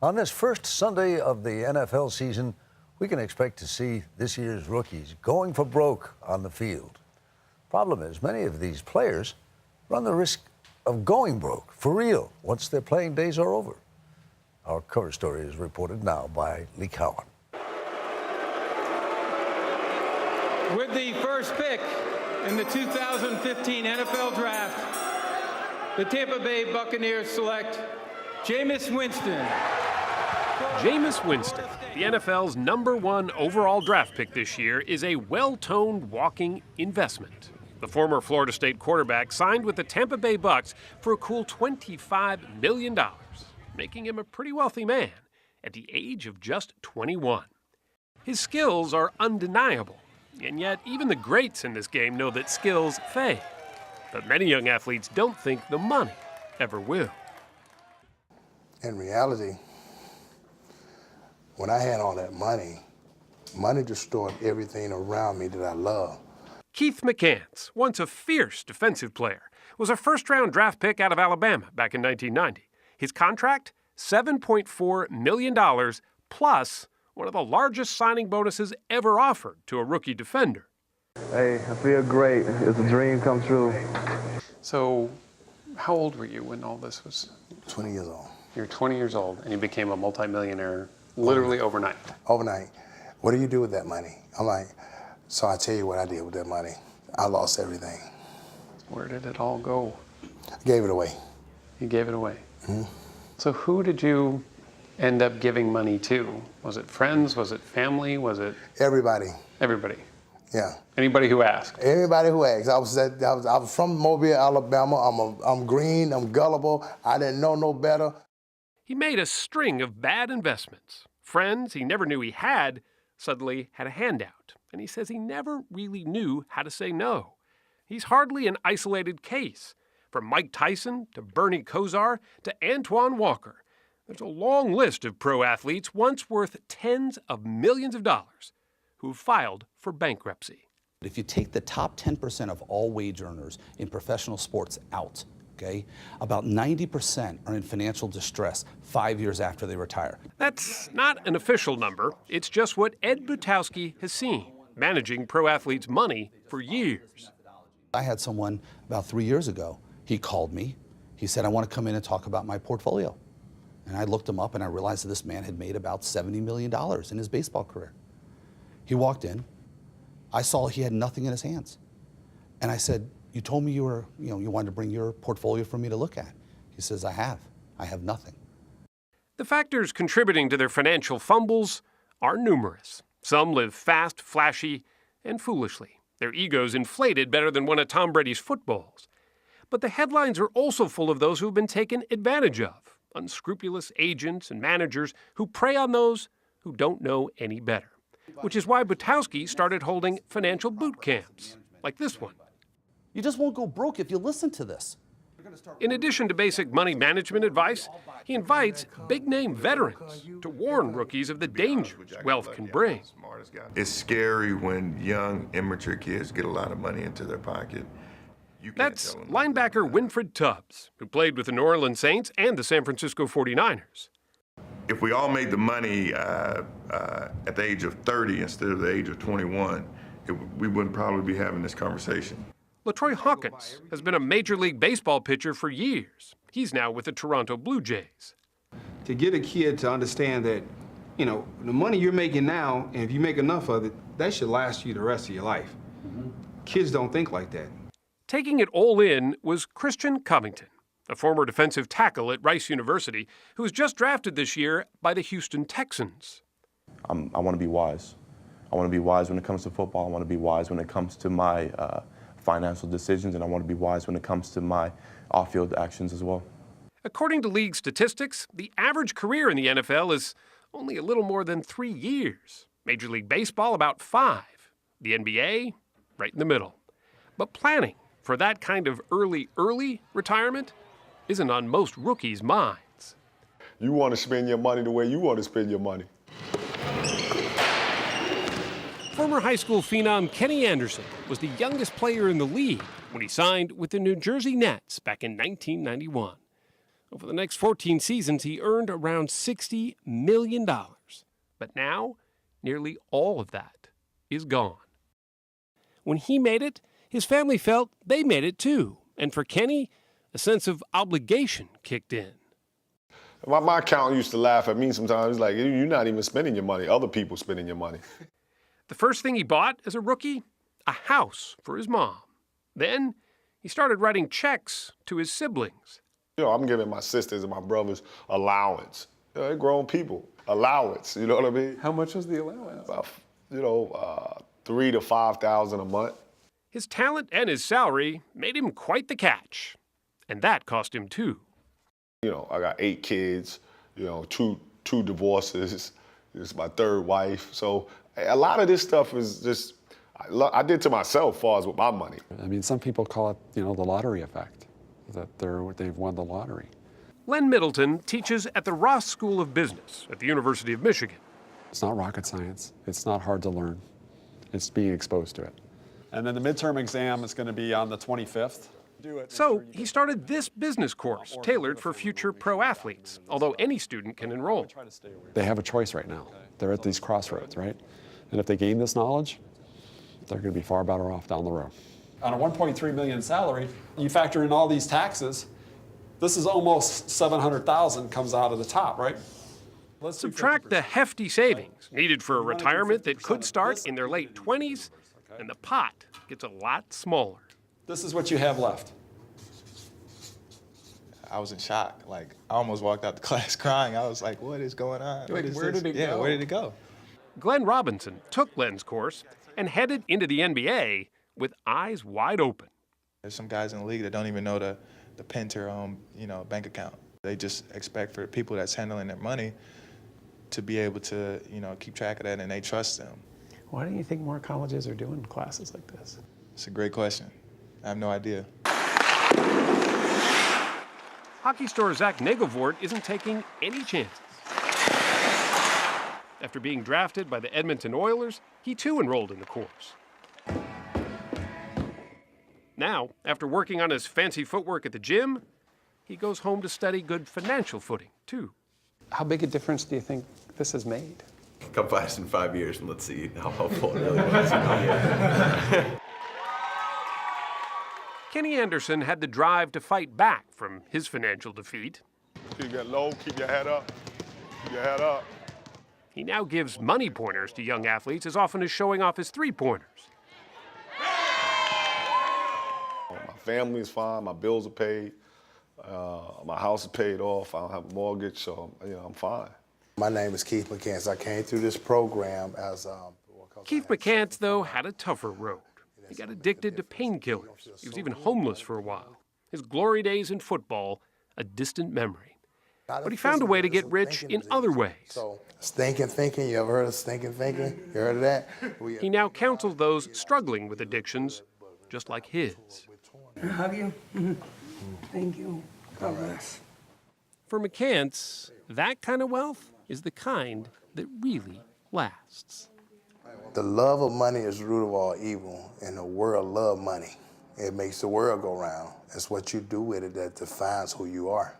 On this first Sunday of the NFL season, we can expect to see this year's rookies going for broke on the field. Problem is, many of these players run the risk of going broke for real once their playing days are over. Our cover story is reported now by Lee Cowan. With the first pick in the 2015 NFL Draft, the Tampa Bay Buccaneers select Jameis Winston. Jameis Winston, the NFL's #1 overall draft pick this year, is a well-toned walking investment. The former Florida State quarterback signed with the Tampa Bay Bucs for a cool $25 million, making him a pretty wealthy man at the age of just 21. His skills are undeniable, and yet even the greats in this game know that skills fade. But many young athletes don't think the money ever will. In reality, when I had all that money destroyed everything around me that I love. Keith McCants, once a fierce defensive player, was a first-round draft pick out of Alabama back in 1990. His contract, $7.4 million, plus one of the largest signing bonuses ever offered to a rookie defender. Hey, I feel great. It's a dream come true. So, how old were you when all this was? 20 years old. You were 20 years old, and you became a multimillionaire literally overnight. Overnight. What do you do with that money? I'm like, so I tell you what I did with that money. I lost everything. Where did it all go? I gave it away. You gave it away. Mm-hmm. So who did you end up giving money to? Was it friends? Was it family? Was it? Everybody. Everybody. Yeah. Anybody who asked? Everybody who asked. I was from Mobile, Alabama. I'm green. I'm gullible. I didn't know no better. He made a string of bad investments. Friends he never knew he had suddenly had a handout, and he says he never really knew how to say no. He's hardly an isolated case. From Mike Tyson to Bernie Kosar to Antoine Walker, there's a long list of pro athletes once worth tens of millions of dollars who filed for bankruptcy. If you take the top 10% of all wage earners in professional sports out, okay, about 90% are in financial distress 5 years after they retire. That's not an official number. It's just what Ed Butowski has seen, managing pro athletes' money for years. I had someone about 3 years ago. He called me. He said, I want to come in and talk about my portfolio. And I looked him up and I realized that this man had made about $70 million in his baseball career. He walked in. I saw he had nothing in his hands. And I said, you told me you wanted to bring your portfolio for me to look at. He says, I have nothing. The factors contributing to their financial fumbles are numerous. Some live fast, flashy, and foolishly. Their egos inflated better than one of Tom Brady's footballs. But the headlines are also full of those who have been taken advantage of, unscrupulous agents and managers who prey on those who don't know any better. Which is why Butowski started holding financial boot camps, like this one. You just won't go broke if you listen to this. In addition to basic money management advice, he invites big-name veterans to warn rookies of the dangers wealth can bring. It's scary when young, immature kids get a lot of money into their pocket. That's linebacker Winfred Tubbs, who played with the New Orleans Saints and the San Francisco 49ers. If we all made the money at the age of 30 instead of the age of 21, we wouldn't probably be having this conversation. LaTroy Hawkins has been a Major League Baseball pitcher for years. He's now with the Toronto Blue Jays. To get a kid to understand that, the money you're making now, and if you make enough of it, that should last you the rest of your life. Mm-hmm. Kids don't think like that. Taking it all in was Christian Covington, a former defensive tackle at Rice University who was just drafted this year by the Houston Texans. I want to be wise. I want to be wise when it comes to football. I want to be wise when it comes to my financial decisions, and I want to be wise when it comes to my off-field actions as well. According to league statistics, the average career in the NFL is only a little more than 3 years. Major League Baseball, about 5. The NBA, right in the middle. But planning for that kind of early retirement isn't on most rookies' minds. You want to spend your money the way you want to spend your money. Former high school phenom Kenny Anderson was the youngest player in the league when he signed with the New Jersey Nets back in 1991. Over the next 14 seasons, he earned around $60 million. But now, nearly all of that is gone. When he made it, his family felt they made it too. And for Kenny, a sense of obligation kicked in. My accountant used to laugh at me sometimes. He's like, you're not even spending your money. Other people spending your money. The first thing he bought as a rookie, a house for his mom. Then he started writing checks to his siblings. I'm giving my sisters and my brothers allowance. They're grown people. Allowance, you know what I mean? How much was the allowance? About, $3,000 to $5,000 a month. His talent and his salary made him quite the catch. And that cost him too. I got 8 kids, two divorces. This is my 3rd wife. So a lot of this stuff is just, I did to myself as far as with my money. I mean, some people call it, the lottery effect, that they've won the lottery. Len Middleton teaches at the Ross School of Business at the University of Michigan. It's not rocket science. It's not hard to learn. It's being exposed to it. And then the midterm exam is going to be on the 25th. So he started this business course tailored for future pro athletes, although any student can enroll. They have a choice right now. They're at these crossroads, right? And if they gain this knowledge, they're going to be far better off down the road. On a $1.3 million salary, you factor in all these taxes, this is almost $700,000 comes out of the top, right? Let's subtract the hefty savings needed for a retirement that could start in their late 20s, and the pot gets a lot smaller. This is what you have left. I was in shock. I almost walked out the class crying. I was like, what is going on? Where did it go? Where did it go? Glenn Robinson took Len's course and headed into the NBA with eyes wide open. There's some guys in the league that don't even know the pin to their own, bank account. They just expect for people that's handling their money to be able to, keep track of that, and they trust them. Why do you think more colleges are doing classes like this? It's a great question. I have no idea. Hockey star Zach Nagelvoort isn't taking any chances. After being drafted by the Edmonton Oilers, he too enrolled in the course. Now, after working on his fancy footwork at the gym, he goes home to study good financial footing, too. How big a difference do you think this has made? Come by us in 5 years and let's see how helpful it really was. Kenny Anderson had the drive to fight back from his financial defeat. Keep it low, keep your head up. Keep your head up. He now gives money pointers to young athletes as often as showing off his three-pointers. My family's fine, my bills are paid, my house is paid off, I don't have a mortgage, so I'm fine. My name is Keith McCants. I came through this program as Keith McCants, though, had a tougher road. He got addicted to painkillers. He was even homeless for a while. His glory days in football, a distant memory. But he found a way to get rich in other ways. So, stinking thinking, you ever heard of stinking thinking? You heard of that? He now counsels those struggling with addictions, just like his. Can I hug you? Thank you. God bless. For McCants, that kind of wealth is the kind that really lasts. The love of money is the root of all evil, and the world loves money. It makes the world go round. It's what you do with it that defines who you are.